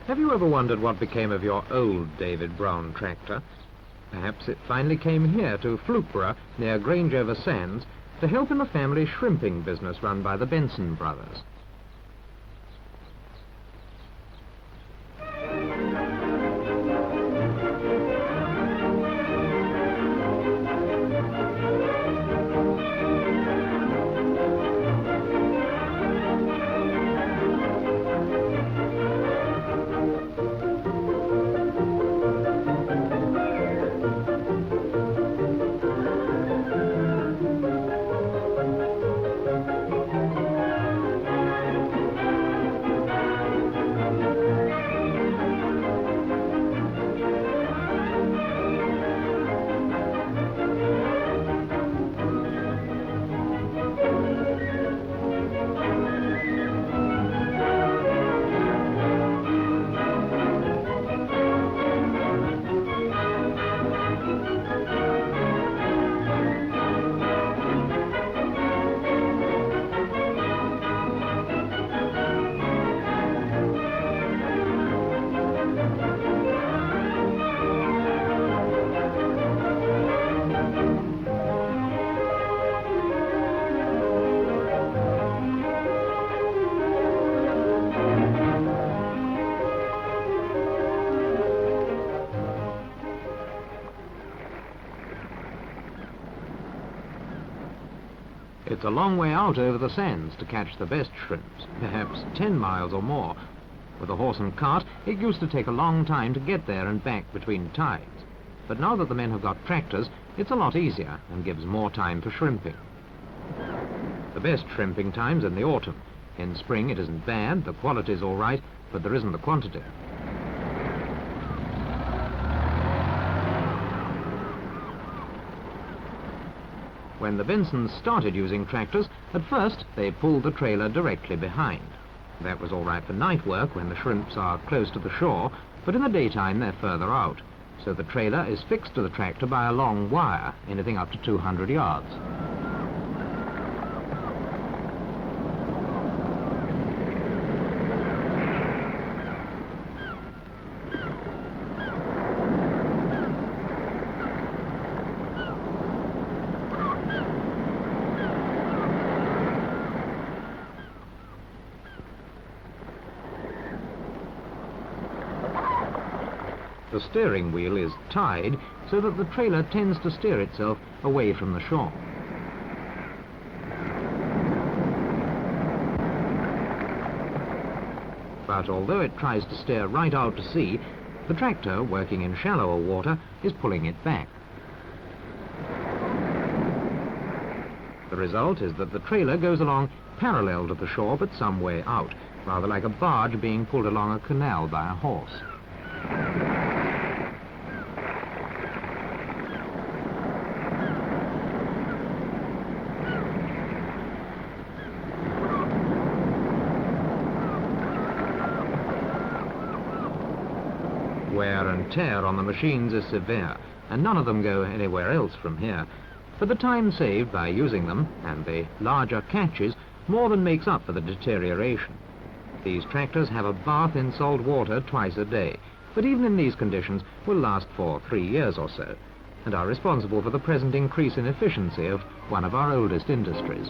Have you ever wondered what became of your old David Brown tractor? Perhaps it finally came here to Flukeborough, near Grange-over-Sands, to help in the family shrimping business run by the Benson brothers. It's a long way out over the sands to catch the best shrimps, perhaps 10 miles or more. With a horse and cart, it used to take a long time to get there and back between tides. But now that the men have got tractors, it's a lot easier and gives more time for shrimping. The best shrimping time's in the autumn. In spring it isn't bad, the quality's all right, but there isn't the quantity. When the Bensons started using tractors, at first they pulled the trailer directly behind. That was all right for night work when the shrimps are close to the shore, but in the daytime they're further out. So the trailer is fixed to the tractor by a long wire, anything up to 200 yards. The steering wheel is tied so that the trailer tends to steer itself away from the shore. But although it tries to steer right out to sea, the tractor, working in shallower water, is pulling it back. The result is that the trailer goes along parallel to the shore but some way out, rather like a barge being pulled along a canal by a horse. Wear and tear on the machines is severe, and none of them go anywhere else from here. But the time saved by using them, and the larger catches, more than makes up for the deterioration. These tractors have a bath in salt water twice a day, but even in these conditions will last for 3 years or so, and are responsible for the present increase in efficiency of one of our oldest industries.